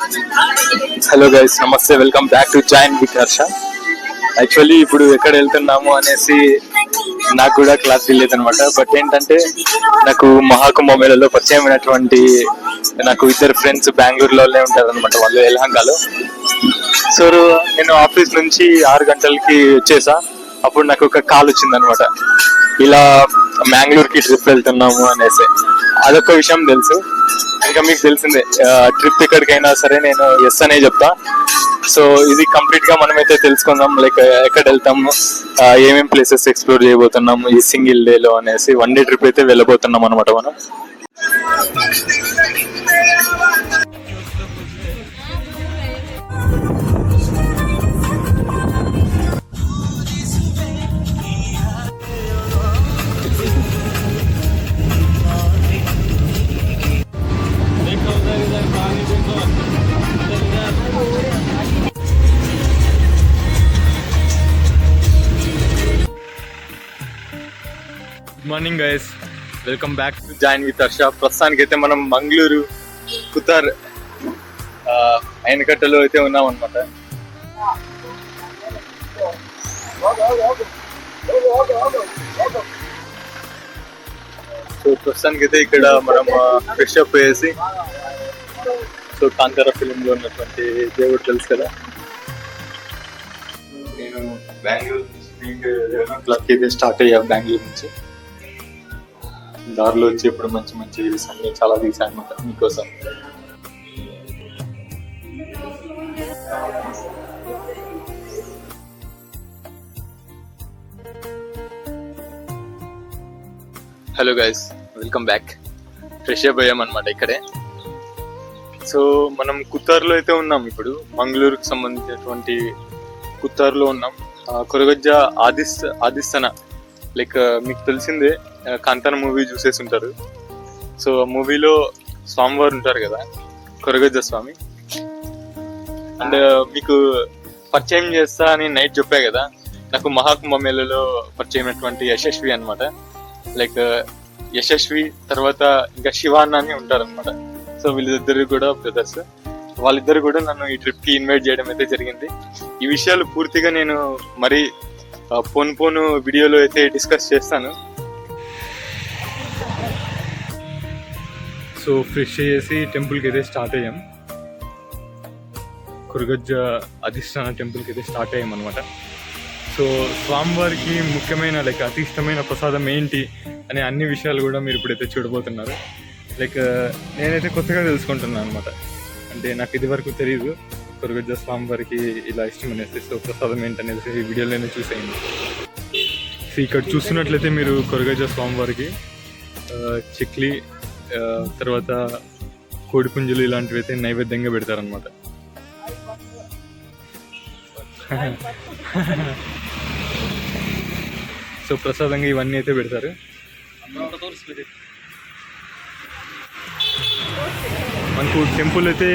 Hello guys, నమస్తే, welcome back to join with Harsha. Actually ఇప్పుడు ఎక్కడ వెళ్తున్నాము అనేసి నాకు కూడా క్లాస్ తెలియదు అనమాట. బట్ ఏంటంటే నాకు మహాకుంభమేళలో పరిచయం అయినటువంటి నాకు ఇద్దరు ఫ్రెండ్స్ బెంగళూరులోనే ఉంటారు అనమాట. వాళ్ళు యలహంకలో. సో నేను ఆఫీస్ నుంచి 6 గంటలకి వచ్చేసా. అప్పుడు నాకు ఒక కాల్ వచ్చింది అనమాట, ఇలా మ్యాంగ్లూర్కి ట్రిప్ వెళ్తున్నాము అనేసి. అదొక విషయం తెలుసు. ఇంకా మీకు తెలిసిందే, ట్రిప్ ఎక్కడికైనా సరే నేను ఎస్ అనే చెప్తా. సో ఇది కంప్లీట్ గా మనమైతే తెలుసుకుందాం, లైక్ ఎక్కడ వెళ్తాము, ఏమేం ప్లేసెస్ ఎక్స్ప్లోర్ చేయబోతున్నాము ఈ సింగిల్ డే లో అనేసి. 1 డే ట్రిప్ అయితే వెళ్ళబోతున్నాం అనమాట మనం. Good morning guys, welcome back to join with Harsha. ప్రస్తుతానికి అయితే మనం మంగళూరు కుతార్ ఆయనకట్టలో అయితే ఉన్నాం అనమాట. సో ప్రస్తుతానికి అయితే ఇక్కడ మనం ఫ్రెష్ అప్ వేసి, సో కాంతారా ఫిలిం లో ఉన్నటువంటి దేవుడు తెలుసు కదా, నేను బెంగళూరు నుంచి 11 o'clock అయితే స్టార్ట్ అయ్యా. బెంగళూరు నుంచి దారిలో వచ్చి ఇప్పుడు మంచి మంచి రీల్స్ అన్ని చాలా తీసాను అనమాట మీకోసం. Hello guys, welcome back. Fresh up అయ్యామన్నమాట ఇక్కడే. సో మనం కుత్తార్లో అయితే ఉన్నాం ఇప్పుడు. మంగళూరుకి సంబంధించినటువంటి కుత్తార్లో ఉన్నాం. కొరగజ్జ ఆదిస్తన, లైక్ మీకు తెలిసిందే, కాంతారా మూవీ చూసేసి ఉంటారు. సో మూవీలో స్వామివారు ఉంటారు కదా, కొరగజ్జ స్వామి. అండ్ మీకు పరిచయం చేస్తా అని నైట్ చెప్పా కదా, నాకు మహాకుంభమేళలో పరిచయం అయినటువంటి యశస్వి అనమాట. లైక్ యశస్వి తర్వాత ఇంకా శివాన్న అని ఉంటారు అనమాట. సో వీళ్ళిద్దరు కూడా బ్రదర్స్. వాళ్ళిద్దరు కూడా నన్ను ఈ ట్రిప్ కి ఇన్వైట్ చేయడం అయితే జరిగింది. ఈ విషయాలు పూర్తిగా నేను మరి పోను వీడియోలో అయితే డిస్కస్ చేస్తాను. సో ఫ్రెష్ చేసి టెంపుల్కి అయితే స్టార్ట్ అయ్యాం. కొరగజ్జ అధిష్టాన టెంపుల్కి అయితే స్టార్ట్ అయ్యాం అనమాట. సో స్వామివారికి ముఖ్యమైన లైక్ అతి ఇష్టమైన ప్రసాదం ఏంటి అనే అన్ని విషయాలు కూడా మీరు ఇప్పుడైతే చూడబోతున్నారు. లైక్ నేనైతే కొత్తగా తెలుసుకుంటున్నాను అనమాట. అంటే నాకు ఇది వరకు తెలియదు కొరగజ్జ స్వామివారికి ఇలా ఇష్టం అనేసి. సో ప్రసాదం ఏంటనేసి ఈ వీడియోలోనే చూసేయండి. సో ఇక్కడ చూస్తున్నట్లయితే మీరు కొరగజ్జ స్వామివారికి చిక్లీ తర్వాత కోడిపుంజులు ఇలాంటివి అయితే నైవేద్యంగా పెడతారనమాట. సో ప్రసాదంగా ఇవన్నీ అయితే పెడతారు. మనకు టెంపుల్ అయితే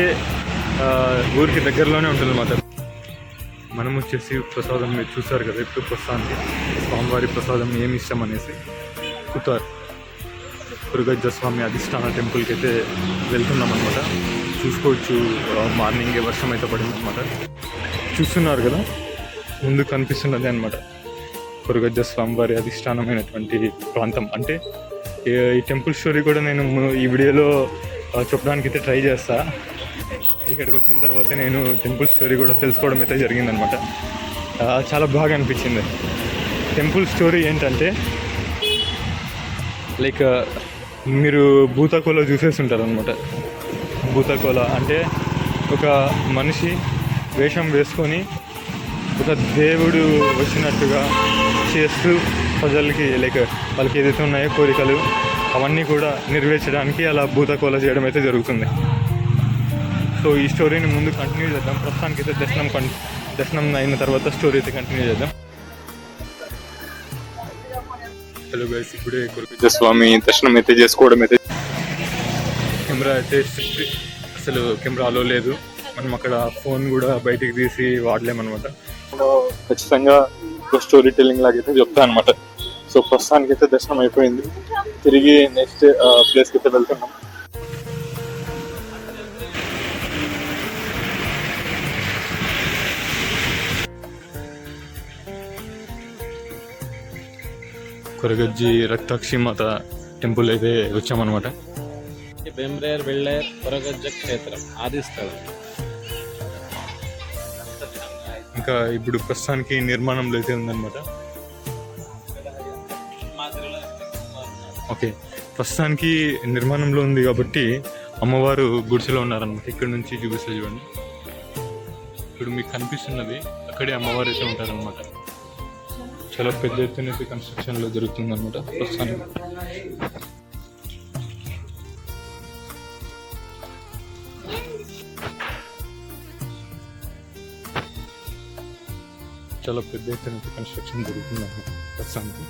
ఊరికి దగ్గరలోనే ఉంటుంది అన్నమాట. మనం వచ్చేసి ప్రసాదం మీరు చూసారు కదా ఇప్పుడు ప్రస్తుతానికి స్వామివారి ప్రసాదం ఏమి ఇష్టం అనేసి కుతార్ కొరగజ్జ స్వామి అధిష్టాన టెంపుల్కి అయితే వెళ్తున్నాం అనమాట. చూసుకోవచ్చు, మార్నింగే వర్షం అయితే పడింది అనమాట. చూస్తున్నారు కదా ముందు కనిపిస్తున్నది అనమాట కొరగజ్జ స్వామివారి అధిష్టానమైనటువంటి ప్రాంతం. అంటే ఈ టెంపుల్ స్టోరీ కూడా నేను ఈ వీడియోలో చెప్పడానికి అయితే ట్రై చేస్తా. ఇక్కడికి వచ్చిన తర్వాత నేను టెంపుల్ స్టోరీ కూడా తెలుసుకోవడం అయితే జరిగిందనమాట. చాలా బాగా అనిపించింది. టెంపుల్ స్టోరీ ఏంటంటే లైక్ మీరు భూతకోల చూసేసి ఉంటారు అనమాట. భూతకోల అంటే ఒక మనిషి వేషం వేసుకొని ఒక దేవుడు వచ్చినట్టుగా చేస్తూ ప్రజలకి లైక్ వాళ్ళకి ఏదైతే ఉన్నాయో కోరికలు అవన్నీ కూడా నెరవేర్చడానికి అలా భూతకోల చేయడం అయితే జరుగుతుంది. సో ఈ స్టోరీని ముందు కంటిన్యూ చేద్దాం. ప్రస్తుతానికి అయితే దర్శనం అయిన తర్వాత స్టోరీ అయితే కంటిన్యూ చేద్దాం. హలో గైస్, ఇప్పుడే కొరగజ్జ స్వామి దర్శనం అయితే చేసుకోవడం అయితే. కెమెరా అయితే అసలు కెమెరాలో లేదు. మనం అక్కడ ఫోన్ కూడా బయటికి తీసి వాడలేమన్నమాట. ఖచ్చితంగా స్టోరీ టెల్లింగ్ లాగైతే చెప్తాను అనమాట. సో ప్రస్తుతానికి అయితే దర్శనం అయిపోయింది. తిరిగి నెక్స్ట్ ప్లేస్కి అయితే వెళ్తున్నాం. కొరగజ్జి రక్తాక్షి మాత టెంపుల్ అయితే వచ్చామన్నమాట. బెంబ్రేర్ వెల్లేర్ కొరగజ్జ క్షేత్రం ఆది స్థలం. ఇంకా ఇప్పుడు ప్రస్తుతానికి నిర్మాణంలో అయితే ఉందన్నమాట. ఓకే, ప్రస్తుతానికి నిర్మాణంలో ఉంది కాబట్టి అమ్మవారు గుడిసెలో ఉన్నారనమాట. ఇక్కడ నుంచి చూపిస్తే చూడండి, ఇప్పుడు మీకు కనిపిస్తున్నది అక్కడే అమ్మవారు అయితే ఉంటారనమాట. చాలా పెద్ద ఎత్తున అయితే కన్స్ట్రక్షన్లో జరుగుతుంది అనమాట ప్రస్తుతానికి. చాలా పెద్ద ఎత్తున అయితే కన్స్ట్రక్షన్ జరుగుతుంది అనమాట ప్రస్తుతానికి.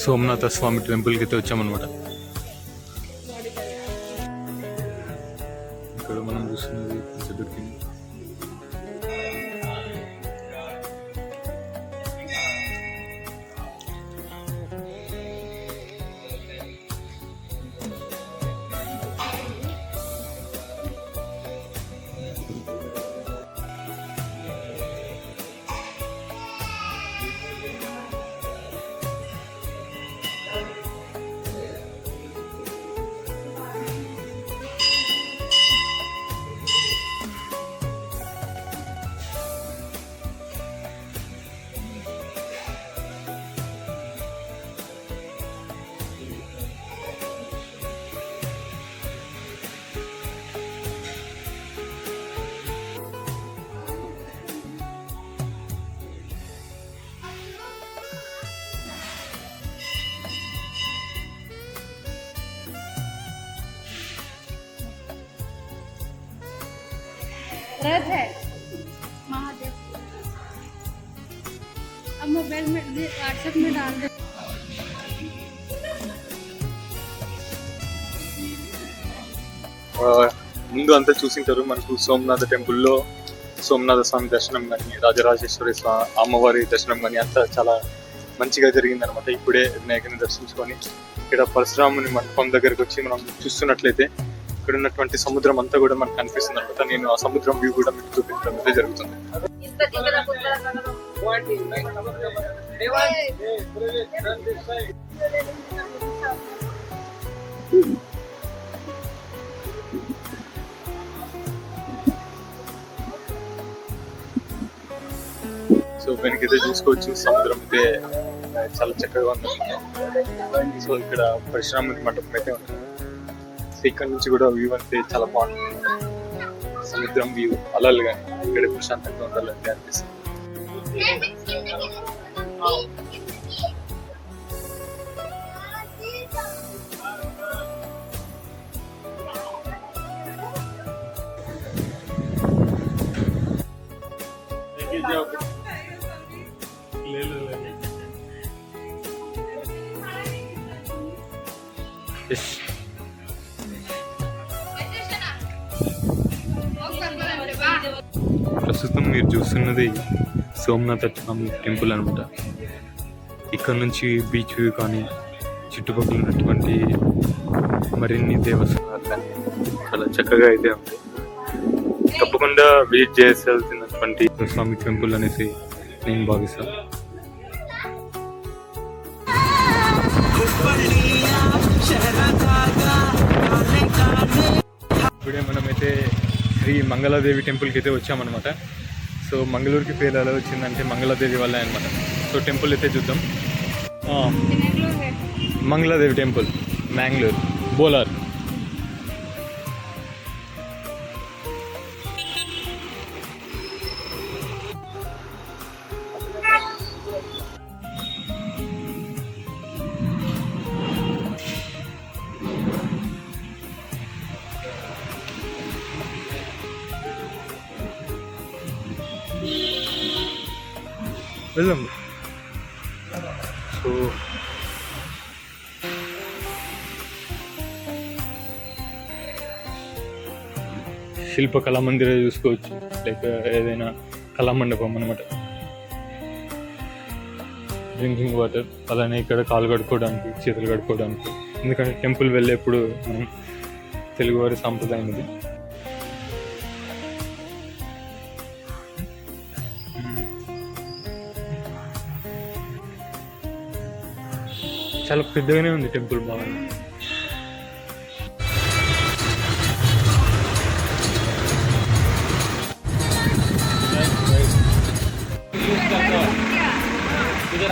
సోమనాథ స్వామి టెంపుల్కి అయితే వచ్చామన్నమాట. ఇక్కడ మనం చూస్తున్నది దొరికింది. रथ है महादेव। अब मोबाइल में व्हाट्सएप में डाल दे। ముందు అంతా చూసింటారు మనకు సోమనాథ టెంపుల్లో సోమనాథ స్వామి దర్శనం కానీ రాజరాజేశ్వరి అమ్మవారి దర్శనం కానీ అంతా చాలా మంచిగా జరిగిందనమాట. ఇప్పుడే వినాయకుని దర్శించుకొని ఇక్కడ పరశురాముని మండపం దగ్గరకు వచ్చి మనం చూస్తున్నట్లయితే ఇక్కడ ఉన్నటువంటి సముద్రం అంతా కూడా మనకు కనిపిస్తుంది అనమాట. నేను ఆ సముద్రం వ్యూ కూడా మీకు చూపించడం అయితే జరుగుతుంది. సో వెనకైతే చూసుకోవచ్చు సముద్రం అయితే చాలా చక్కగా ఉంది. సో ఇక్కడ పరశురాముని మండపం అయితే ఉంటుంది. సో ఇక్కడ నుంచి కూడా వ్యూ అంటే చాలా బాగుంటుంది. సముద్రం వ్యూ అలలు కానీ ఇక్కడ ప్రశాంతంగా ఉండాలంటే అనిపిస్తుంది. ఎస్. ప్రస్తుతం మీరు చూస్తున్నది సోమనాథ స్వామి టెంపుల్ అనమాట. ఇక్కడ నుంచి బీచ్ వ్యూ కానీ చుట్టుపక్కల ఉన్నటువంటి మరిన్ని దేవస్థానాలు కానీ చాలా చక్కగా అయితే ఉంటాయి. తప్పకుండా విజిట్ చేయాల్సినటువంటి స్వామి టెంపుల్ అనేసి నేను భావిస్తాను. ఇప్పుడే మనమైతే శ్రీ మంగళాదేవి టెంపుల్కి అయితే వచ్చామన్నమాట. సో మంగళూరుకి పేరు ఎలా వచ్చిందంటే మంగళాదేవి వల్ల అనమాట. సో టెంపుల్ అయితే చూద్దాం. మంగళాదేవి టెంపుల్, మ్యాంగ్లూర్, బోలార్. వెళ్దాం. సో శిల్ప కళామందిరం చూసుకోవచ్చు, లైక్ ఏదైనా కళామండపం అనమాట. డ్రింకింగ్ వాటర్, అలానే ఇక్కడ కాలు కడుక్కోవడానికి, చేతులు కడుక్కోవడానికి. ఎందుకంటే టెంపుల్ వెళ్ళేప్పుడు మనం తెలుగువారి సాంప్రదాయం ఇది. చాలా పెద్దగానే ఉంది టెంపుల్, బాగుంది.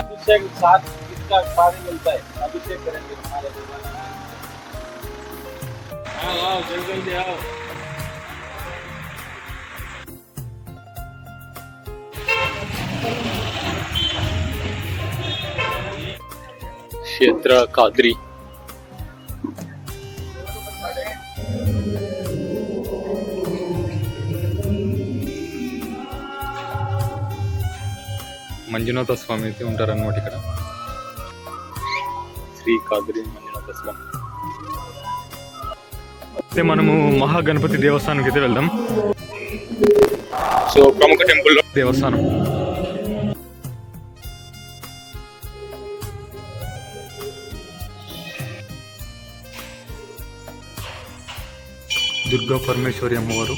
अभिषेक साथ इसका पानी मिलता है, अभिषेक करेंगे हमारे भगवान। आओ जल्दी आओ। క్షేత్ర కాద్రి. మంజునాథ స్వామి అయితే ఉంటారన్నమాట ఇక్కడ. శ్రీ కాద్రి మంజునాథ స్వామి. అయితే మనము మహాగణపతి దేవస్థానానికి అయితే వెళ్దాం. సో ప్రముఖ టెంపుల్ దేవస్థానం. దుర్గా పరమేశ్వరి అమ్మవారు.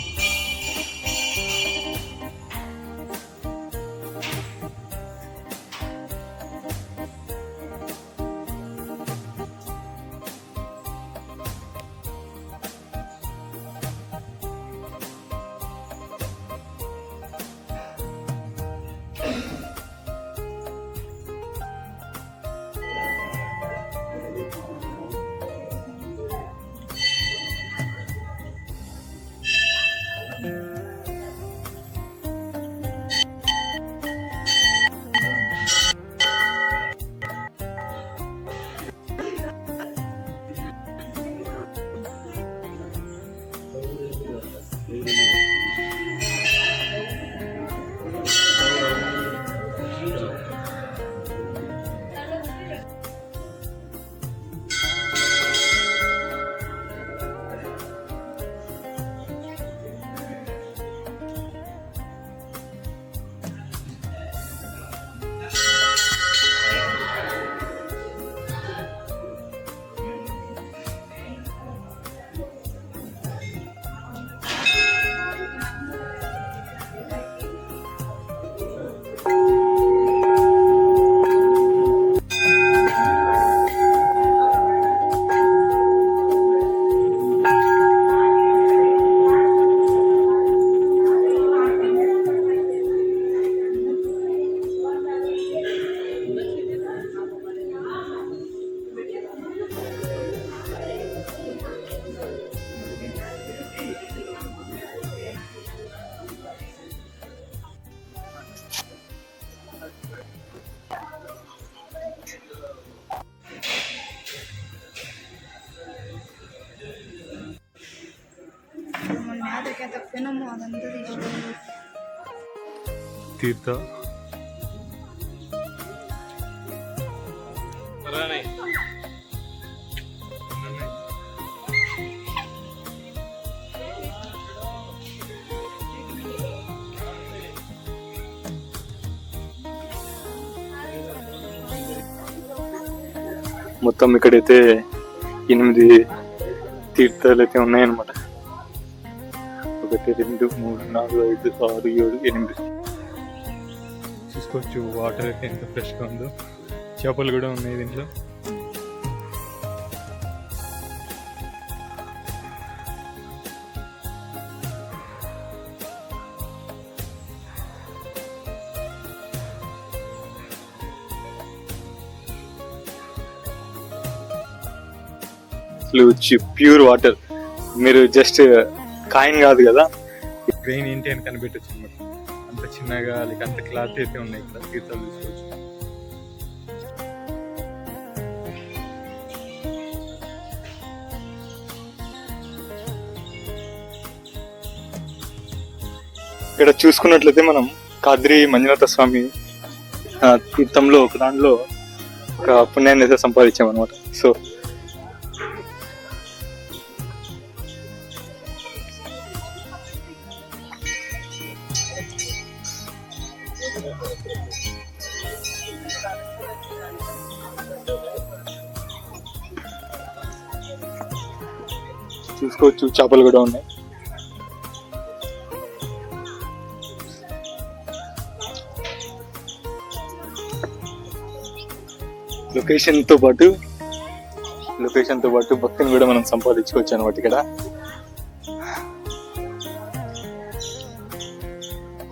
తీర్థ మొత్తం ఇక్కడైతే 8 తీర్థాలు అయితే ఉన్నాయన్నమాట. 1 2 3 4 5 6 7 8 చూసుకోవచ్చు. వాటర్ అయితే ఎంత ఫ్రెష్గా ఉందో. చేపలు కూడా ఉన్నాయి దీంట్లో. Pure water. మీరు జస్ట్ కాయిన్ కాదు కదా, గ్రెయిన్ ఏంటి అని కనిపెట్టచ్చు అనమాట. అంత చిన్నగా లైక్ అంత క్లాత్ అయితే ఉన్నాయి ఇక్కడ తీర్థాలు తీసుకోవచ్చు. ఇక్కడ చూసుకున్నట్లయితే మనం కాద్రి మంజునాథ స్వామి తీర్థంలో ఒక దాంట్లో ఒక పుణ్యాన్ని అయితే సంపాదించాం అనమాట. సో చూసుకోవచ్చు, చేపలు కూడా ఉన్నాయి. లొకేషన్ తో పాటు భక్తిని కూడా మనం సంపాదించుకోవచ్చు అనమాట. ఇక్కడ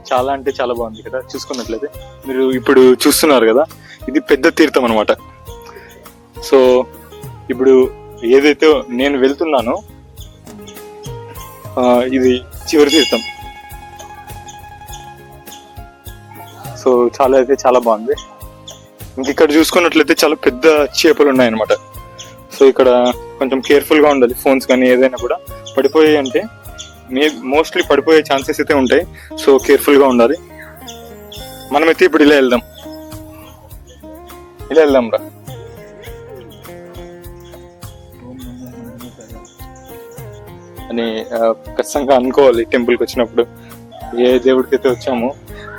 చాలా అంటే చాలా బాగుంది. ఇక్కడ చూసుకున్నట్లయితే మీరు ఇప్పుడు చూస్తున్నారు కదా, ఇది పెద్ద తీర్థం అనమాట. సో ఇప్పుడు ఏదైతే నేను వెళ్తున్నానో ఇది చివరి తీర్థం. సో చాలా బాగుంది. ఇంక ఇక్కడ చూసుకున్నట్లయితే చాలా పెద్ద చేపలు ఉన్నాయన్నమాట. సో ఇక్కడ కొంచెం కేర్ఫుల్ గా ఉండాలి. ఫోన్స్ కానీ ఏదైనా కూడా పడిపోయాయి అంటే మోస్ట్లీ పడిపోయే ఛాన్సెస్ అయితే ఉంటాయి. సో కేర్ఫుల్ గా ఉండాలి. మనమైతే ఇప్పుడు ఇలా వెళ్దాం రా. అని ఖచ్చితంగా అనుకోవాలి. టెంపుల్కి వచ్చినప్పుడు ఏ దేవుడికి అయితే వచ్చామో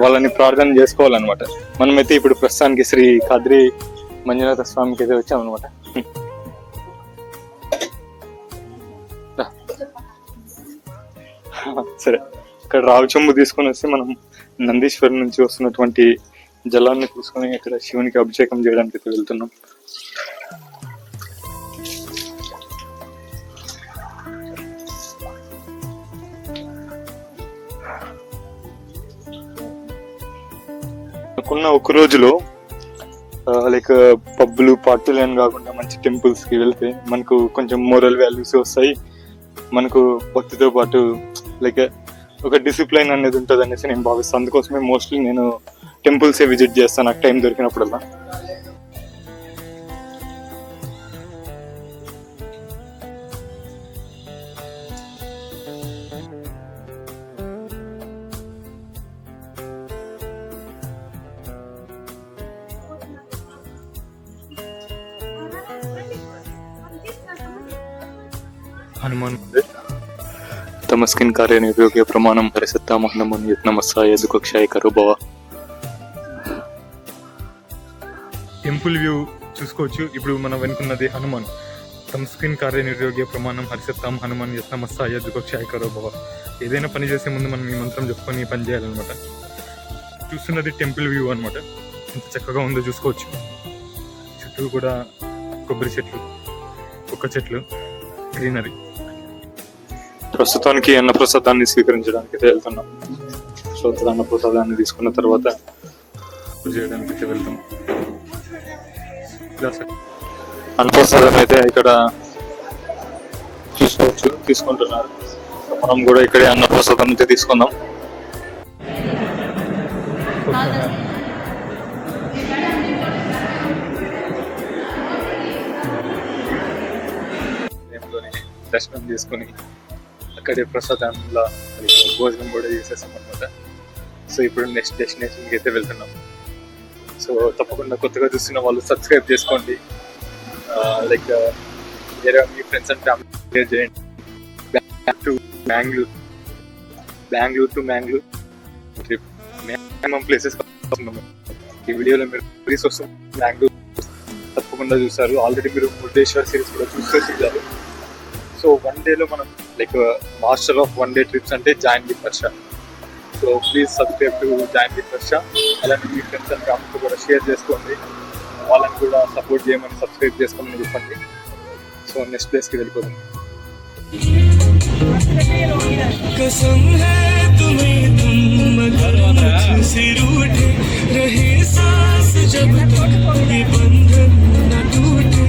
వాళ్ళని ప్రార్థన చేసుకోవాలన్నమాట. మనమైతే ఇప్పుడు ప్రస్తుతానికి శ్రీ కాద్రి మంజునాథ స్వామికి అయితే వచ్చామన్నమాట. సరే, ఇక్కడ రావి చెంబు తీసుకొని వస్తే మనం నందీశ్వరం నుంచి వస్తున్నటువంటి జలాన్ని తీసుకొని ఇక్కడ శివునికి అభిషేకం చేయడానికి అయితే వెళ్తున్నాం. ఉన్న ఒక రోజులో లైక్ పబ్బులు పార్టీలు అని కాకుండా మంచి టెంపుల్స్ కి వెళ్తే మనకు కొంచెం మోరల్ వాల్యూస్ వస్తాయి. మనకు భక్తితో పాటు లైక్ ఒక డిసిప్లైన్ అనేది ఉంటుంది అనేసి నేను భావిస్తాను. అందుకోసమే మోస్ట్లీ నేను టెంపుల్సే విజిట్ చేస్తాను నాకు టైం దొరికినప్పుడల్లా. హనుమాన్ మందిర్ తమస్కిన్ కార్యనిర్యోగ్య ప్రమాణం హరిసత్తామ హనుమాన్ యత్నమస్సాయ దుఃఖక్షాయ కరో భవ. టెంపుల్ వ్యూ చూసుకోవచ్చు. ఇప్పుడు మనం వెనుకున్నది హనుమాన్. తమస్కిన్ కార్యనిర్యోగ్య ప్రమాణం హరిసత్తామ హనుమాన్ యత్నమస్సాయ దుఃఖక్షాయ కరో భవ. ఏదైనా పని చేసే ముందు మనం ఈ మంత్రం చెప్పుకొని పని చేయాలన్నమాట. చూస్తున్నది టెంపుల్ వ్యూ అనమాట. ఎంత చక్కగా ఉందో చూసుకోవచ్చు. చుట్టూ కూడా కొబ్బరి చెట్లు, కుక్క చెట్లు, గ్రీనరీ. ప్రస్తుతానికి అన్నప్రసాదాన్ని స్వీకరించడానికి అయితే వెళ్తున్నాం. సో అన్నప్రసాదాన్ని తీసుకున్న తర్వాత చేయడానికి అయితే వెళ్తాం. అన్నప్రసాదం అయితే ఇక్కడ చూసుకోవచ్చు, తీసుకుంటున్నారు. మనం కూడా ఇక్కడే అన్నప్రసాదం అయితే తీసుకుందాం. దర్శనం చేసుకుని అక్కడే ప్రసాదంలో భోజనం కూడా చేసేసాం అనమాట. సో ఇప్పుడు నెక్స్ట్ డెస్టినేషన్కి అయితే వెళ్తున్నాం. సో తప్పకుండా కొత్తగా చూస్తున్న వాళ్ళు సబ్స్క్రైబ్ చేసుకోండి. లైక్ వేరే మీ ఫ్రెండ్స్ అండ్ ఫ్యామిలీ షేర్ చేయండి. Bengaluru to Mangalore trip maximum places. ఈ వీడియోలో మీరు వస్తుంది బెంగళూరు. తప్పకుండా చూస్తారు. ఆల్రెడీ మీరు మురుడేశ్వర్ సిరీస్ కూడా చూస్తారు. సో 1 డేలో మనం like master of 1 day trips అంటే join with Harsha. So please subscribe to join with Harsha. అలానే మీ ఫ్రెండ్స్ అండ్ ఫ్యామిలీతో కూడా షేర్ చేసుకోండి, వాళ్ళని కూడా సపోర్ట్ చేయమని సబ్స్క్రైబ్ చేసుకోమని చెప్పండి. సో నెక్స్ట్ ప్లేస్కి వెళ్ళిపోతాం. कसम है तुम्हें तुम मगर मुझसे रूठे रहे सांस जब तक ये बंधन न टूटे.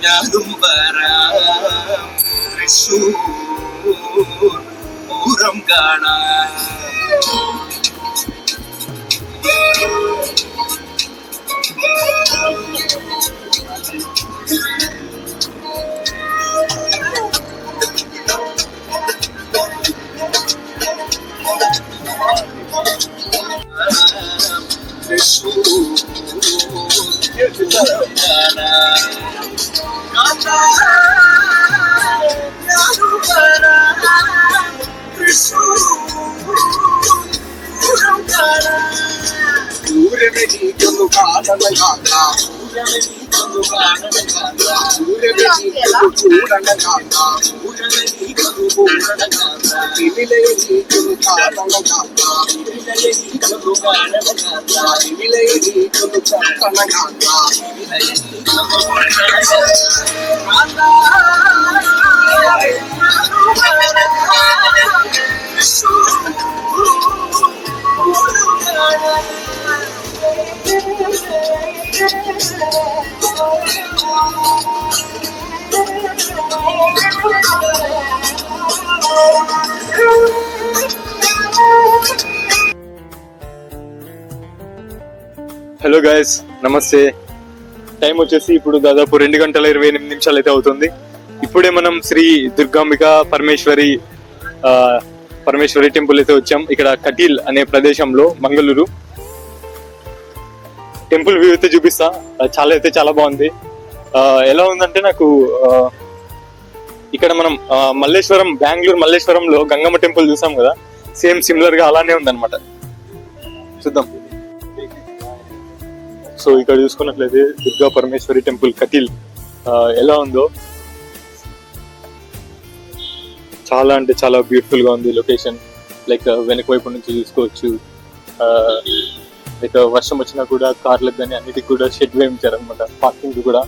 ഞാനും വരാം തൃശ്ശൂർ പൂരം കാണാൻ. హలో గైస్, నమస్తే. టైం వచ్చేసి ఇప్పుడు దాదాపు 2:28 అయితే అవుతుంది. ఇప్పుడే మనం శ్రీ దుర్గాంబిక పరమేశ్వరి టెంపుల్ అయితే వచ్చాం. ఇక్కడ కటీల్ అనే ప్రదేశంలో మంగళూరు. టెంపుల్ వ్యూ అయితే చూపిస్తా. చాలా బాగుంది. ఎలా ఉందంటే నాకు ఇక్కడ మనం బెంగళూరు మల్లేశ్వరంలో గంగమ్మ టెంపుల్ చూసాం కదా, సేమ్ సిమిలర్ గా అలానే ఉందన్నమాట. చూద్దాం. సో ఇక్కడ చూసుకున్నట్లయితే దుర్గా పరమేశ్వరి టెంపుల్ కటీల్ ఎలా ఉందో, చాలా అంటే చాలా బ్యూటిఫుల్ గా ఉంది లొకేషన్. లైక్ వెనక వైపు నుంచి చూసుకోవచ్చు. లైక్ వర్షం వచ్చినా కూడా కార్లకు కానీ అన్నిటికి కూడా షెడ్ వేయించారు అనమాట, పార్కింగ్ కూడా.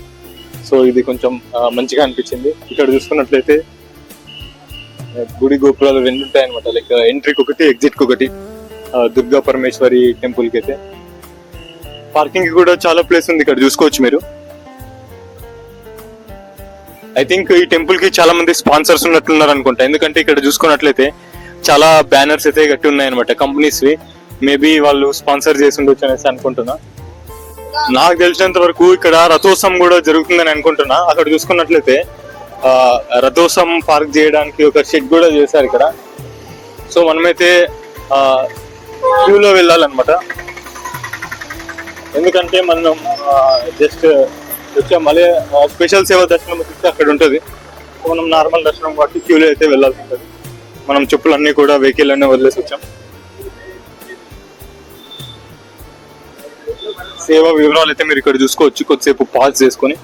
సో ఇది కొంచెం మంచిగా అనిపించింది. ఇక్కడ చూసుకున్నట్లయితే గుడి గోపురాలు 2 ఉంటాయి అనమాట. లైక్ ఎంట్రీకి ఒకటి, ఎగ్జిట్కి ఒకటి దుర్గా పరమేశ్వరి టెంపుల్ కి అయితే. పార్కింగ్ కూడా చాలా ప్లేస్ ఉంది ఇక్కడ చూసుకోవచ్చు మీరు. ఐ థింక్ ఈ టెంపుల్ కి చాలా మంది స్పాన్సర్స్ ఉన్నట్లున్నారు అనుకుంటా, ఎందుకంటే ఇక్కడ చూసుకున్నట్లయితే చాలా బ్యానర్స్ అయితే కట్టి ఉన్నాయి అనమాట కంపెనీస్ వి. మేబీ వాళ్ళు స్పాన్సర్ చేసి ఉండొచ్చు అనేసి అనుకుంటున్నా. నాకు తెలిసినంత వరకు ఇక్కడ రథోత్సవం కూడా జరుగుతుందని అనుకుంటున్నా. అక్కడ చూసుకున్నట్లయితే రథోత్సవం పార్క్ చేయడానికి ఒక షెడ్ కూడా చేశారు ఇక్కడ. సో మనమైతే క్యూలో వెళ్ళాలన్నమాట, ఎందుకంటే మనం జస్ట్ వచ్చే మళ్ళీ స్పెషల్ సేవ దర్శనం వచ్చి అక్కడ ఉంటుంది. సో మనం నార్మల్ దర్శనం కాబట్టి క్యూలో అయితే వెళ్ళాల్సి ఉంటుంది. మనం చెప్పులు అన్నీ కూడా వెహికల్ అన్నీ వదిలేసి వచ్చాం. సేవ వివరాలు అయితే మీరు ఇక్కడ చూసుకోవచ్చు. కొద్దిసేపు పాజ్ చేసుకొని.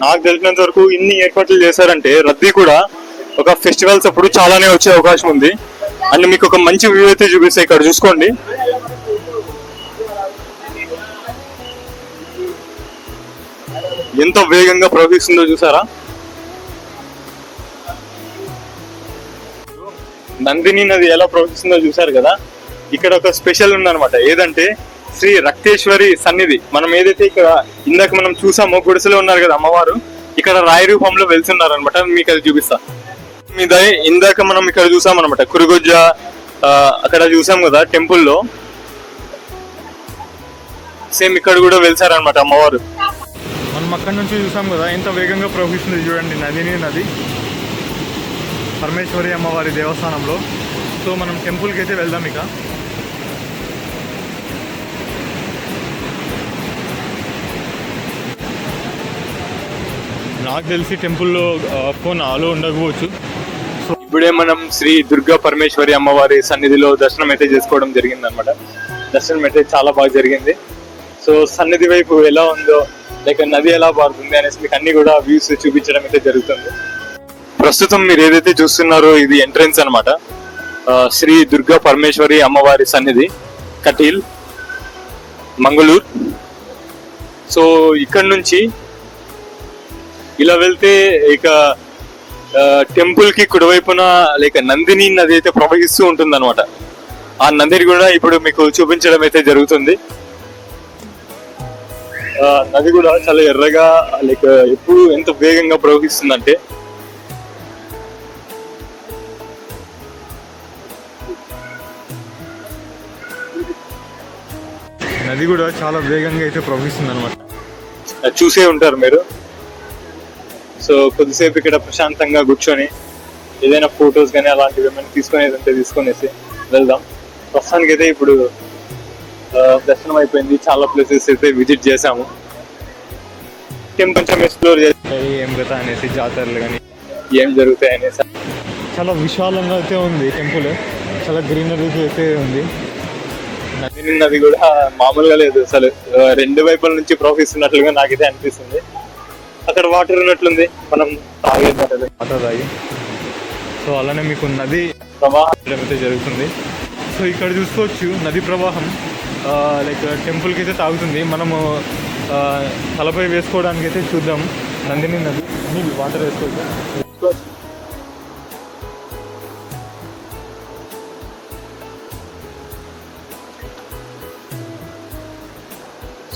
నాకు తెలిసినంత వరకు ఇన్ని ఏర్పాట్లు చేశారంటే రద్దీ కూడా ఒక ఫెస్టివల్స్ అప్పుడు చాలానే వచ్చే అవకాశం ఉంది. అండ్ మీకు ఒక మంచి వ్యూ అయితే చూపిస్తాయి. ఇక్కడ చూసుకోండి, ఎంత వేగంగా ప్రవహిస్తుందో చూసారా. నందిని నది ఎలా ప్రవహిస్తుందో చూసారు కదా. ఇక్కడ ఒక స్పెషల్ ఉందన్నమాట, ఏదంటే శ్రీ రక్తేశ్వరి సన్నిధి. మనం ఏదైతే ఇక్కడ ఇందాక మనం చూసామో గుడిసెలో ఉన్నారు కదా అమ్మవారు, ఇక్కడ రాయి రూపంలో వెళ్తున్నారు అనమాట. మీకు అది చూపిస్తా. మీద ఇందాక మనం ఇక్కడ చూసాం అనమాట కురుగొజ్జ, అక్కడ చూసాం కదా టెంపుల్లో, సేమ్ ఇక్కడ కూడా వెళ్తారనమాట అమ్మవారు. మనం అక్కడ నుంచి చూసాం కదా ఎంత వేగంగా ప్రవహిస్తుంది చూడండి నది పరమేశ్వరి అమ్మవారి దేవస్థానంలో. సో మనం టెంపుల్కి అయితే వెళ్దాం. ఇక నాకు తెలిసి టెంపుల్లో ఫోన్ ఆలో ఉండకపోవచ్చు. సో ఇప్పుడే మనం శ్రీ దుర్గా పరమేశ్వరి అమ్మవారి సన్నిధిలో దర్శనం అయితే చేసుకోవడం జరిగింది అనమాట. దర్శనం అయితే చాలా బాగా జరిగింది. సో సన్నిధి వైపు ఎలా ఉందో, లైక్ నది ఎలా పారుతుంది అనేసి మీకు అన్ని కూడా వ్యూస్ చూపించడం అయితే జరుగుతుంది. ప్రస్తుతం మీరు ఏదైతే చూస్తున్నారో ఇది ఎంట్రన్స్ అనమాట, శ్రీ దుర్గా పరమేశ్వరి అమ్మవారి సన్నిధి, కటీల్, మంగళూరు. సో ఇక్కడ నుంచి ఇలా వెళ్తే ఇక టెంపుల్ కి కుడివైపున లైక్ నందిని నది అయితే ప్రవహిస్తూ ఉంటుంది అనమాట. ఆ నదిని కూడా ఇప్పుడు మీకు చూపించడం అయితే జరుగుతుంది. నది కూడా చాలా ఎర్రగా లైక్ ఎప్పుడు ఎంత వేగంగా ప్రవహిస్తుందంటే నది కూడా చాలా వేగంగా అయితే ప్రవహిస్తుంది అనమాట. చూసే ఉంటారు మీరు. సో కొద్దిసేపు ఇక్కడ ప్రశాంతంగా కూర్చొని ఏదైనా ఫొటోస్ కానీ అలాంటివి ఏమైనా తీసుకునేది ఉంటే తీసుకునేసి వెళ్దాం. ప్రస్తుతానికి అయితే ఇప్పుడు దర్శనం అయిపోయింది, చాలా ప్లేసెస్ అయితే విజిట్ చేసాము. కొంచెం ఎక్స్ప్లోర్ చేస్తాయి ఏం కదా అనేసి, జాతరలు కానీ ఏం జరుగుతాయి అనేసి. చాలా విశాలంగా అయితే ఉంది టెంపుల్, చాలా గ్రీనరీ అయితే ఉంది. నది కూడా మామూలుగా లేదు అసలు, రెండు వైపుల నుంచి ప్రవహిస్తున్నట్లుగా నాకైతే అనిపిస్తుంది. అక్కడ వాటర్ ఉన్నట్లుంది, మనం తాగేది వాటర్ తాగి. సో అలానే మీకు నది ప్రవాహం అయితే జరుగుతుంది. సో ఇక్కడ చూసుకోవచ్చు నది ప్రవాహం లైక్ టెంపుల్కి అయితే తాగుతుంది. మనము తలపై వేసుకోవడానికి అయితే చూద్దాం. నందిని నది అన్ని వాటర్ వేసుకోవచ్చు.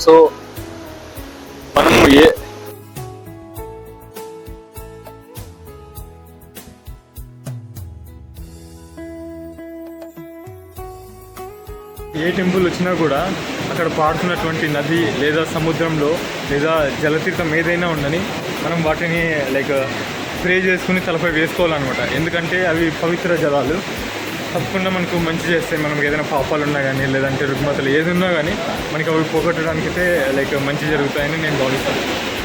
సో మనము ఏ టెంపుల్ వచ్చినా కూడా అక్కడ పాడుతున్నటువంటి నది లేదా సముద్రంలో లేదా జలతీర్థం ఏదైనా ఉండని మనం వాటిని లైక్ స్ప్రే చేసుకుని తలపై వేసుకోవాలన్నమాట. ఎందుకంటే అవి పవిత్ర జలాలు, తప్పకుండా మనకు మంచి చేస్తాయి. మనం ఏదైనా పాపాలు ఉన్నా కానీ లేదంటే రుగ్మతలు ఏది ఉన్నా కానీ మనకి అవి పోగొట్టడానికి అయితే లైక్ మంచి జరుగుతాయని నేను భావిస్తాను.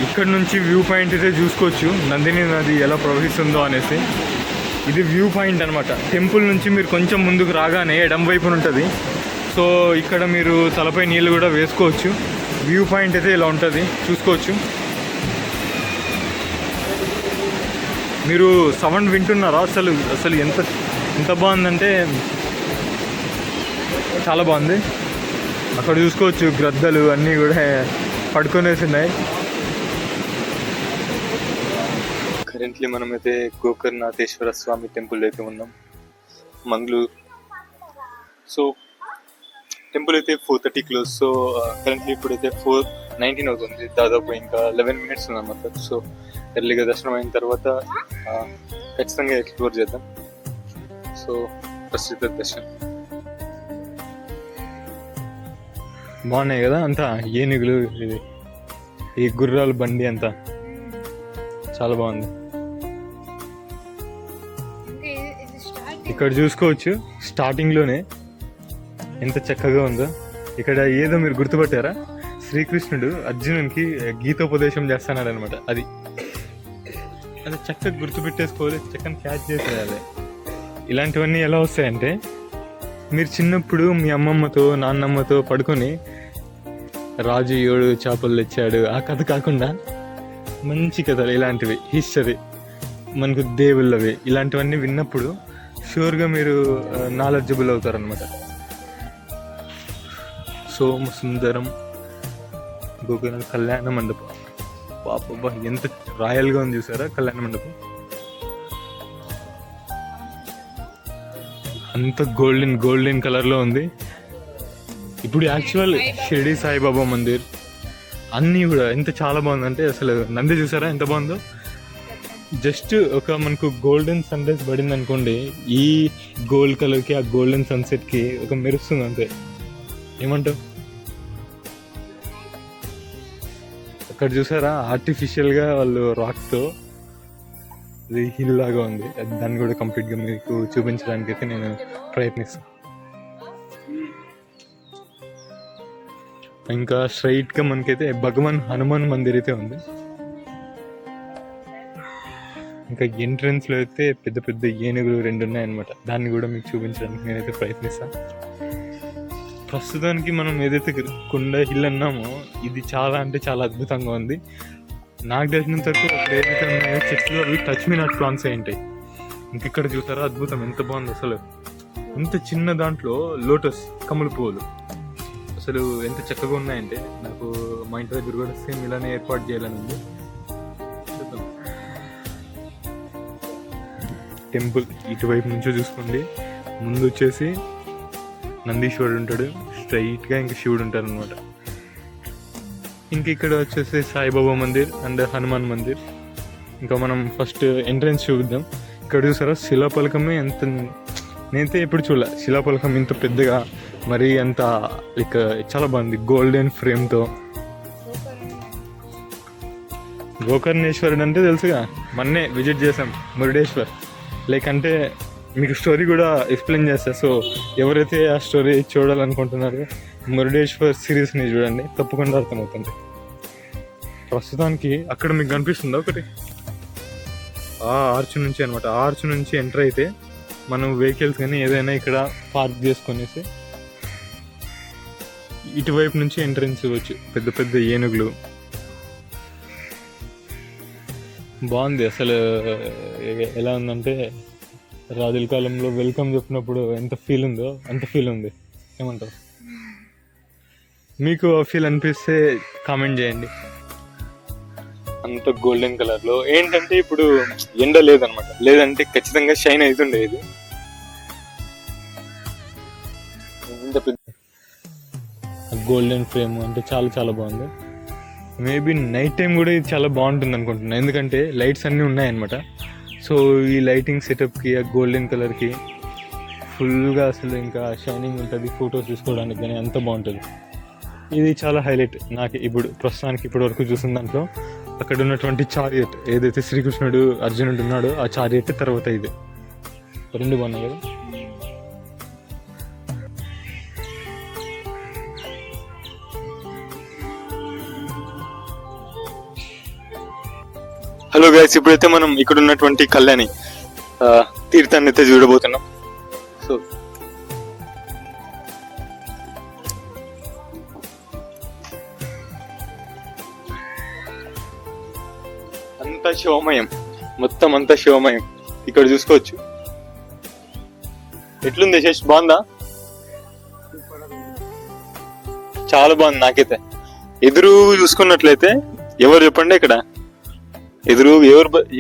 ఇక్కడ నుంచి వ్యూ పాయింట్ అయితే చూసుకోవచ్చు నందిని నది ఎలా ప్రవహిస్తుందో అనేసి. ఇది వ్యూ పాయింట్ అనమాట. టెంపుల్ నుంచి మీరు కొంచెం ముందుకు రాగానే ఎడం వైపున ఉంటుంది. సో ఇక్కడ మీరు తలపై నీళ్ళు కూడా వేసుకోవచ్చు. వ్యూ పాయింట్ అయితే ఇలా ఉంటుంది, చూసుకోవచ్చు. మీరు సౌండ్ వింటున్నారా? అసలు ఎంత బాగుందంటే చాలా బాగుంది. అక్కడ చూసుకోవచ్చు గ్రద్దలు అన్నీ కూడా పడుకొనేసి ఉన్నాయి. కరెంట్లీ మనమైతే గోకర్ణనాథేశ్వర స్వామి టెంపుల్ అయితే ఉన్నాం, మంగళూరు. సో టెంపుల్ అయితే 4:30 క్లోజ్. సో కరెంట్లీ ఇప్పుడైతే 4:19 అవుతుంది. దాదాపు ఇంకా 11 minutes ఉందన్నమాట. సో ఎర్లీగా దర్శనం అయిన తర్వాత ఖచ్చితంగా ఎక్స్ప్లోర్ చేద్దాం. సో ప్రస్తుత దర్శనం బాగున్నాయి కదా, అంతా ఏనుగులు, ఇది ఈ గుర్రాల బండి అంతా చాలా బాగుంది. ఇక్కడ చూసుకోవచ్చు స్టార్టింగ్లోనే ఎంత చక్కగా ఉందో. ఇక్కడ ఏదో మీరు గుర్తుపట్టారా, శ్రీకృష్ణుడు అర్జునునికి గీతోపదేశం చేస్తున్నాడు అనమాట. అది చక్కగా గుర్తుపెట్టేసుకోవాలి, చక్కని క్యాచ్ చేసేయాలి. ఇలాంటివన్నీ ఎలా వస్తాయంటే మీరు చిన్నప్పుడు మీ అమ్మమ్మతో నాన్నమ్మతో పడుకొని రాజు 7 చేపలు తెచ్చాడు ఆ కథ కాకుండా మంచి కథలు ఇలాంటివి, హిస్టరీ, మనకు దేవుళ్ళవి, ఇలాంటివన్నీ విన్నప్పుడు షూర్గా మీరు నాలెడ్జబుల్ అవుతారనమాట. సోమ సుందరం గోకర్ణ కళ్యాణ మండపం. బాబా ఎంత రాయల్గా ఉంది చూసారా కళ్యాణ మండపం. అంత గోల్డెన్ కలర్లో ఉంది. ఇప్పుడు యాక్చువల్ షిరిడి సాయిబాబా మందిర్ అన్నీ కూడా ఎంత చాలా బాగుందంటే అసలు నంది చూసారా ఎంత బాగుందో. జస్ట్ ఒక మనకు గోల్డెన్ సన్ రైజ్ పడింది అనుకోండి, ఈ గోల్డ్ కలర్కి ఆ గోల్డెన్ సన్సెట్కి ఒక మెరుస్తుంది అంతే. ఏమంటావు? అక్కడ చూసారా ఆర్టిఫిషియల్గా వాళ్ళు రాక్తో ఇది హిల్ లాగా ఉంది, దాన్ని కూడా కంప్లీట్గా మీకు చూపించడానికి అయితే నేను ప్రయత్నిస్తాను. ఇంకా స్ట్రైట్గా మనకైతే భగవాన్ హనుమాన్ మందిర్ అయితే ఉంది. ఇంకా ఎంట్రన్స్లో అయితే పెద్ద పెద్ద ఏనుగులు 2 ఉన్నాయన్నమాట, దాన్ని కూడా మీకు చూపించడానికి నేనైతే ప్రయత్నిస్తాను. ప్రస్తుతానికి మనం ఏదైతే కొండ హిల్ అన్నామో ఇది చాలా అంటే చాలా అద్భుతంగా ఉంది. నాకు తెలిసినంత వరకు అక్కడ ఏదైతే ఉన్నాయో చెట్లు అవి టచ్ మీ నాట్ ప్లాంట్స్ ఉంటాయి. ఇంకెక్కడ చూసారా అద్భుతం ఎంత బాగుంది అసలు. ఇంత చిన్న దాంట్లో లోటస్ కమల పువ్వులు అసలు ఎంత చక్కగా ఉన్నాయంటే నాకు మా ఇంటి దగ్గర కూడా సేమ్ ఇలానే ఏర్పాటు చేయాలని ఉంది. చూద్దాం. టెంపుల్ ఇటువైపు నుంచో చూసుకోండి, ముందు వచ్చేసి నందీశ్వరుడు ఉంటాడు స్ట్రైట్గా, ఇంకా శివుడు ఉంటారు అనమాట. ఇంక ఇక్కడ వచ్చేసి సాయిబాబా మందిర్ అండ్ హనుమాన్ మందిర్. ఇంకా మనం ఫస్ట్ ఎంట్రన్స్ చూద్దాం. ఇక్కడ చూసారా శిలాపలకమే ఎంత, నేనైతే ఎప్పుడు చూడలే శిలాపలకం ఇంత పెద్దగా, మరి అంత లైక్ చాలా బాగుంది గోల్డెన్ ఫ్రేమ్తో. గోకర్ణేశ్వరుడు అంటే తెలుసుగా, మొన్నే విజిట్ చేసాం మురుడేశ్వర్. లైక్ అంటే మీకు స్టోరీ కూడా ఎక్స్ప్లెయిన్ చేస్తా. సో ఎవరైతే ఆ స్టోరీ చూడాలనుకుంటున్నారో మురుడేశ్వర్ సిరీస్ని చూడండి, తప్పకుండా అర్థమవుతుంది. ప్రస్తుతానికి అక్కడ మీకు కనిపిస్తుందా ఒకటి, ఆ ఆర్చ్ నుంచి అనమాట. ఆ ఆర్చ్ నుంచి ఎంటర్ అయితే మనం వెహికల్స్ కానీ ఏదైనా ఇక్కడ పార్క్ చేసుకొనేసి ఇటువైపు నుంచి ఎంట్రెన్స్ ఇవ్వచ్చు. పెద్ద పెద్ద ఏనుగులు బాగుంది అసలు. ఎలా ఉందంటే రాజుల కాలంలో వెల్కమ్ చెప్పినప్పుడు ఎంత ఫీల్ ఉందో అంత ఫీల్ ఉంది. ఏమంటారు? మీకు ఆ ఫీల్ అనిపిస్తే కామెంట్ చేయండి. అంత గోల్డెన్ కలర్లో ఏంటంటే ఇప్పుడు ఎండ లేదనమాట, లేదంటే ఖచ్చితంగా షైన్ అవుతుండే. ఇది ఇంత పెద్ద గోల్డెన్ ఫ్రేమ్ అంటే చాలా చాలా బాగుంది. మేబీ నైట్ టైం కూడా ఇది చాలా బాగుంటుంది అనుకుంటున్నాను, ఎందుకంటే లైట్స్ అన్నీ ఉన్నాయన్నమాట. సో ఈ లైటింగ్ సెటప్కి ఆ గోల్డెన్ కలర్కి ఫుల్గా అసలు ఇంకా షైనింగ్ ఉంటుంది. ఫొటోస్ తీసుకోవడానికి కానీ అంత బాగుంటుంది. ఇది చాలా హైలైట్ నాకు ఇప్పుడు ప్రస్తుతానికి ఇప్పటి వరకు చూసిన దాంట్లో. అక్కడ ఉన్నటువంటి చారియట్ ఏదైతే శ్రీకృష్ణుడు అర్జునుడు ఉన్నాడో ఆ చారియట్, తర్వాత ఇది 2 బాగున్నాయి కదా. హలో గైస్, ఇప్పుడైతే మనం ఇక్కడ ఉన్నటువంటి కళ్యాణి తీర్థాన్ని అయితే చూడబోతున్నాం. సో అంతా శివమయం, మొత్తం అంతా శివమయం. ఇక్కడ చూసుకోవచ్చు. ఎట్లుంది యశేష్, బాగుందా? చాలా బాగుంది నాకైతే. ఎదురు చూసుకున్నట్లయితే ఎవరు చెప్పండి, ఇక్కడ ఎదురు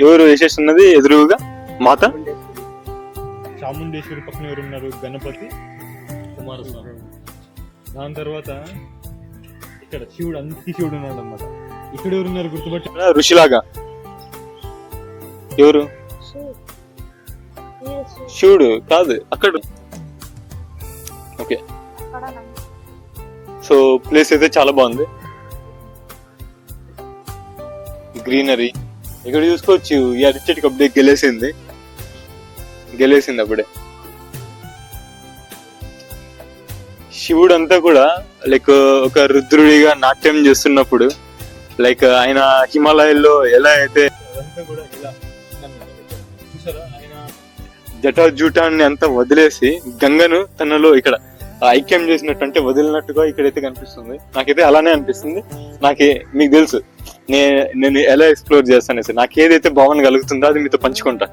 ఎవరు యశేష్ ఉన్నది? ఎదురుగా మాత చాముండేశ్వరి, పక్కన ఎవరు ఉన్నారు? గణపతి, కుమారస్వామి. దాని తర్వాత ఇక్కడ శివుడు, అంతకి శివుడు ఉన్నాడు అన్నమాట. ఇక్కడ ఎవరున్నారు గుర్తుపట్టారా? ఋషిలాగా. ఎవరు? శివుడు కాదు, అక్కడ. ఓకే, సో ప్లేస్ అయితే చాలా బాగుంది. గ్రీనరీ ఇక్కడ చూసుకోవచ్చు. ఈ అరటి చెట్టుకి అప్పుడే గెలేసింది అప్పుడే. శివుడు అంతా కూడా లైక్ ఒక రుద్రుడిగా నాట్యం చేస్తున్నప్పుడు, లైక్ ఆయన హిమాలయాల్లో ఎలా అయితే అదంతా కూడా ఇలా చూసారా, ఆయన జటాజూటాన్ని అంతా వదిలేసి గంగను తనలో ఇక్కడ ఐక్యం చేసినట్టు, అంటే వదిలినట్టుగా ఇక్కడైతే కనిపిస్తుంది. నాకైతే అలానే అనిపిస్తుంది. మీకు తెలుసు నేను ఎలా ఎక్స్ప్లోర్ చేస్తాను సార్. నాకు ఏదైతే భావన కలుగుతుందో అది మీతో పంచుకుంటా.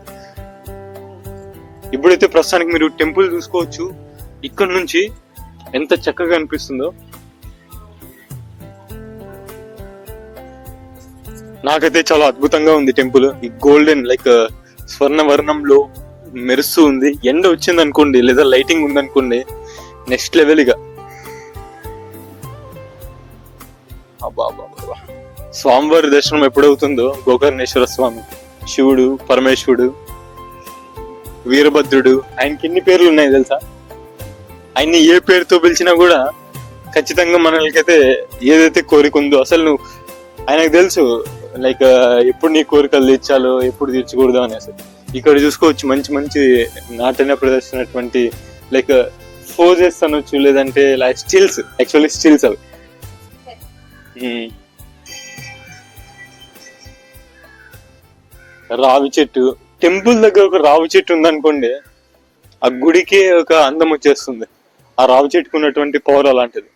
ఇప్పుడైతే ప్రస్తుతానికి మీరు టెంపుల్ చూసుకోవచ్చు. ఇక్కడ నుంచి ఎంత చక్కగా అనిపిస్తుందో. నాకైతే చాలా అద్భుతంగా ఉంది టెంపుల్. ఈ గోల్డెన్ లైక్ స్వర్ణ వర్ణంలో మెరుస్తూ ఉంది. ఎండ వచ్చింది అనుకోండి, లేదా లైటింగ్ ఉంది అనుకోండి, నెక్స్ట్ లెవెల్. ఇక స్వామివారి దర్శనం ఎప్పుడవుతుందో గోకర్ణేశ్వర స్వామి, శివుడు, పరమేశ్వరుడు, వీరభద్రుడు, ఆయనకి ఎన్ని పేర్లు ఉన్నాయి తెలుసా? ఆయన్ని ఏ పేరుతో పిలిచినా కూడా ఖచ్చితంగా మనకైతే ఏదైతే కోరిక ఉందో అసలు నువ్వు ఆయనకు తెలుసు, లైక్ ఎప్పుడు నీ కోరికలు తీర్చాలో ఎప్పుడు తీర్చకూడదు అనేసి. ఇక్కడ చూసుకోవచ్చు మంచి మంచి నాటన ప్రదర్శనటువంటి లైక్ ఫోజెస్ అనొచ్చు, లేదంటే లైక్ స్టిల్స్, యాక్చువల్లీ స్టిల్స్ అవి. రావి చెట్టు, టెంపుల్ దగ్గర ఒక రావి చెట్టు ఉందనుకోండి, ఆ గుడికే ఒక అందం వచ్చేస్తుంది. ఆ రావి చెట్టుకు ఉన్నటువంటి పవర్ అలాంటిది.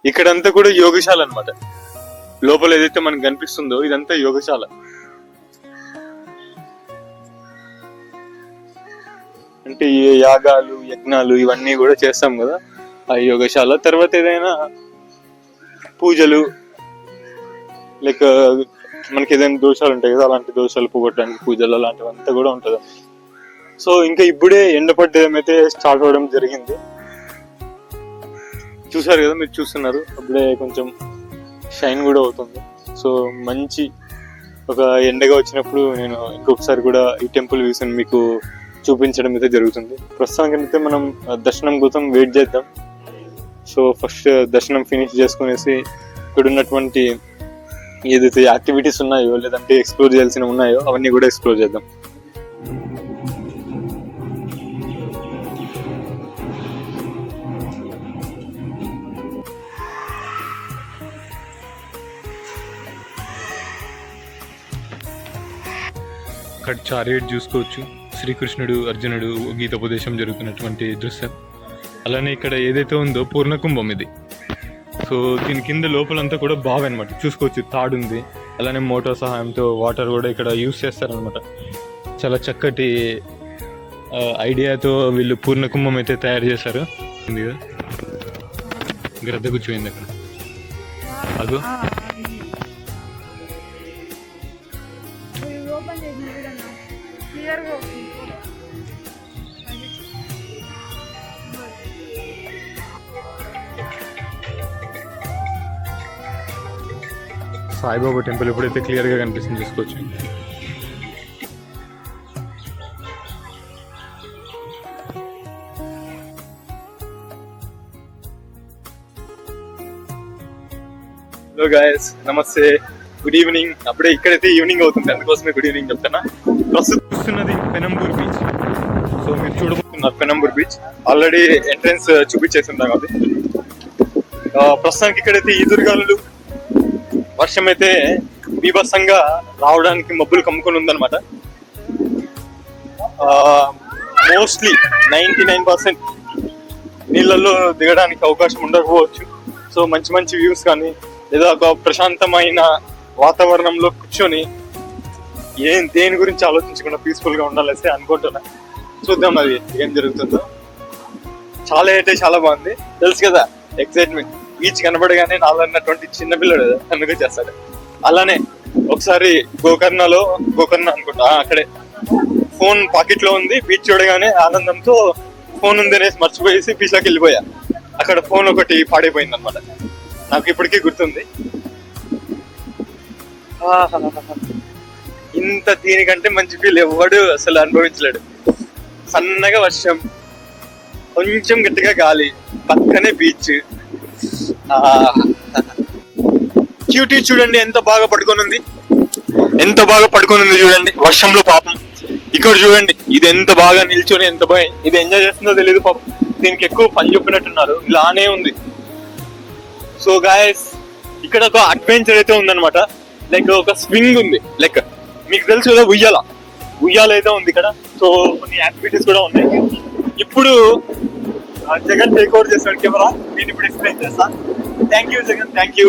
ఇక్కడంతా కూడా యోగశాల అన్నమాట. లోపల ఏదైతే మనకు కనిపిస్తుందో ఇదంతా యోగశాల. అంటే ఈ యాగాలు, యజ్ఞాలు ఇవన్నీ కూడా చేస్తాం కదా ఆ యోగశాల. తర్వాత ఏదైనా పూజలు, లైక్ మనకి ఏదైనా దోషాలు ఉంటాయి కదా, అలాంటి దోషాలు పోగొట్టడానికి పూజలు అలాంటివంతా కూడా ఉంటుంది. సో ఇంకా ఇప్పుడే ఎండపడ్డం అయితే స్టార్ట్ అవ్వడం జరిగింది. చూసారు కదా, మీరు చూస్తున్నారు, అప్పుడే కొంచెం షైన్ కూడా అవుతుంది. సో మంచి ఒక ఎండగా వచ్చినప్పుడు నేను ఇంకొకసారి కూడా ఈ టెంపుల్ వ్యూస్ మీకు చూపించడం అయితే జరుగుతుంది. ప్రస్తుతానికైతే మనం దర్శనం కోసం వెయిట్ చేద్దాం. సో ఫస్ట్ దర్శనం ఫినిష్ చేసుకునేసి ఇక్కడ ఉన్నటువంటి ఏదైతే యాక్టివిటీస్ ఉన్నాయో లేదంటే ఎక్స్ప్లోర్ చేయాల్సిన ఉన్నాయో అవన్నీ కూడా ఎక్స్ప్లోర్ చేద్దాం. అక్కడ చారియట్ చూసుకోవచ్చు, శ్రీకృష్ణుడు అర్జునుడు గీతోపదేశం జరుగుతున్నటువంటి దృశ్యం. అలానే ఇక్కడ ఏదైతే ఉందో పూర్ణకుంభం ఇది. సో దీని కింద లోపలంతా కూడా బాగా అనమాట చూసుకోవచ్చు, తాడు ఉంది. అలానే మోటార్ సహాయంతో వాటర్ కూడా ఇక్కడ యూస్ చేస్తారనమాట. చాలా చక్కటి ఐడియాతో వీళ్ళు పూర్ణకుంభం అయితే తయారు చేశారు. గ్రద్ద కూర్చోయింది అక్కడ, అదో సాయిబాబా టెంపుల్ ఎప్పుడైతే క్లియర్ గా కనిపిస్తుంది చూసుకోవచ్చు. హలో గాయస్, నమస్తే, గుడ్ ఈవినింగ్. అప్పుడే ఇక్కడైతే ఈవినింగ్ అవుతుంది, అందుకోసమే గుడ్ ఈవినింగ్ చెప్తున్నా. ప్రస్తుతం చూస్తున్నది పెనంబూర్ బీచ్. సో మీరు చూడబోతున్నారు పెనంబూర్ బీచ్. ఆల్రెడీ ఎంట్రన్స్ చూపించేస్తున్నాం కాబట్టి ప్రస్తుతానికి ఇక్కడైతే ఈదురుగాలులు, వర్షం అయితే బీభత్సంగా రావడానికి మబ్బులు కమ్ముకొని ఉందన్నమాట. మోస్ట్లీ 99% నీళ్ళల్లో దిగడానికి అవకాశం ఉండకపోవచ్చు. సో మంచి మంచి వ్యూస్ కానీ లేదా ఒక ప్రశాంతమైన వాతావరణంలో కూర్చొని దేని గురించి ఆలోచించకుండా పీస్ఫుల్ గా ఉండాలైతే అనుకుంటున్నా. చూద్దాం అది ఏం జరుగుతుందో. చాలా అయితే చాలా బాగుంది, తెలుసు కదా ఎక్సైట్మెంట్. బీచ్ కనబడగానే నాలన్నటువంటి చిన్నపిల్లడు అందుకే చేస్తాడు. అలానే ఒకసారి గోకర్ణ అనుకుంటా, అక్కడే ఫోన్ పాకెట్ లో ఉంది. బీచ్ చూడగానే ఆనందంతో ఫోన్ ఉంది అనేసి మర్చిపోయేసి బీచ్ లోకి వెళ్ళిపోయా. అక్కడ ఫోన్ ఒకటి పాడైపోయింది అనమాట, నాకు ఇప్పటికీ గుర్తుంది. ఇంత దీనికంటే మంచి ఫీల్ ఎవడు అసలు అనుభవించలేడు. సన్నగా వర్షం, కొంచెం గట్టిగా గాలి, పక్కనే బీచ్. క్యూటీ చూడండి ఎంత బాగా పడుకొని ఉంది, ఎంత బాగా పడుకొని ఉంది చూడండి వర్షంలో. పాపం ఇక్కడ చూడండి, ఇది ఎంత బాగా నిల్చొని ఎంత బాగా ఇది ఎంజాయ్ చేస్తుందో తెలియదు పాపం. దీనికి ఎక్కువ పని చెప్పినట్టున్నారు, ఇలానే ఉంది. సో గాయస్, ఇక్కడ ఒక అడ్వెంచర్ అయితే ఉందన్నమాట. లైక్ ఒక స్వింగ్ ఉంది, లైక్ మీకు తెలుసు కదా ఉయ్యాల అయితే ఉంది ఇక్కడ. సో కొన్ని యాక్టివిటీస్ కూడా ఉన్నాయి. ఇప్పుడు జగన్ టేక్ ఓవర్ చేస్తాడు కెమెరా, నేను ఇప్పుడు ఎక్స్ప్లెయిన్ చేస్తా. Thank you Jagan, thank you.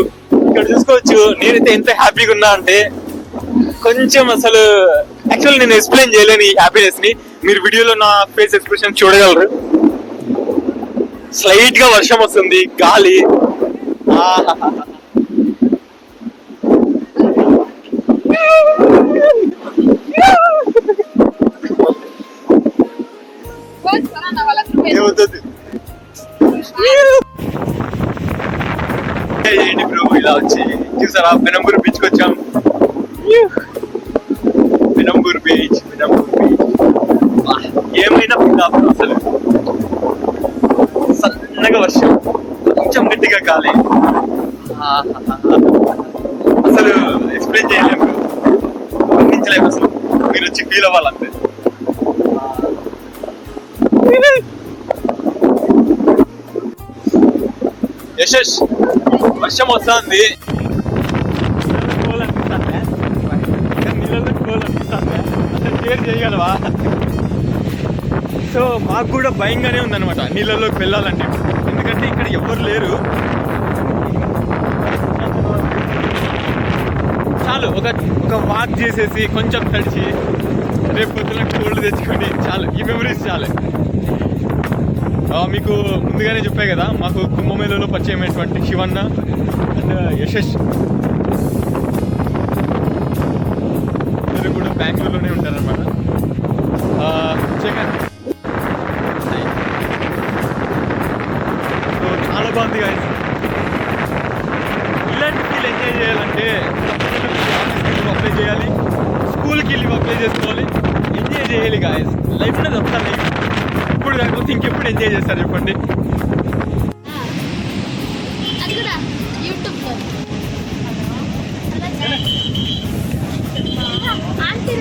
ఇక్కడ చూసుకోవచ్చు నేనైతే ఎంత హ్యాపీగా ఉన్నా అంటే కొంచెం అసలు యాక్చువల్ నేను ఎక్స్ప్లెయిన్ చేయలేను ఈ హ్యాపీనెస్ ని. మీరు వీడియోలో నా ఫేస్ ఎక్స్ప్రెషన్ చూడగలరు. స్లైట్ గా వర్షం వస్తుంది, గాలి. ఏంటి బ్రో ఇలా వచ్చి చూసారా పెనంబూరు బీచ్కి వచ్చాం. పెనంబూరు బీచ్ ఏమైనా బ్రో అసలు సన్నగా వర్షం కొంచెం గట్టిగా కాలే అసలు ఎక్స్ప్లెయిన్ చేయలేము వర్ణించలేము అసలు. మీరు వచ్చి ఫీల్ అవ్వాలంతే. యశస్ వర్షం వస్తుంది. చేయగలవా? సో మాకు కూడా భయంగానే ఉందన్నమాట నీళ్ళలోకి వెళ్ళాలంటే, ఎందుకంటే ఇక్కడ ఎవరు లేరు. చాలు ఒక వాక్ చేసేసి కొంచెం తడిచి రేపు పొద్దున కోల్డ్ తెచ్చుకొని చాలు, ఈ మెమరీస్ చాలు. మీకు ముందుగానే చెప్పాయి కదా, మాకు కుంభమేళలో పరిచయమైనటువంటి శివన్న అండ్ యశస్ ఇద్దరు కూడా బెంగళూరులోనే ఉంటారనమాట. సో చాలా బాగుంది guys. ఇలాంటి ఫీల్ ఎంజాయ్ చేయాలంటే ఆఫీస్కి అప్లై చేయాలి, స్కూల్కి లీవ్ అప్లై చేసుకోవాలి, ఎంజాయ్ చేయాలి గాయస్. లైఫ్లో తప్ప లైఫ్ ఇప్పుడు కాకపోతే ఇంకెప్పుడు ఎంజాయ్ చేస్తారు చెప్పండి. ఆంటీ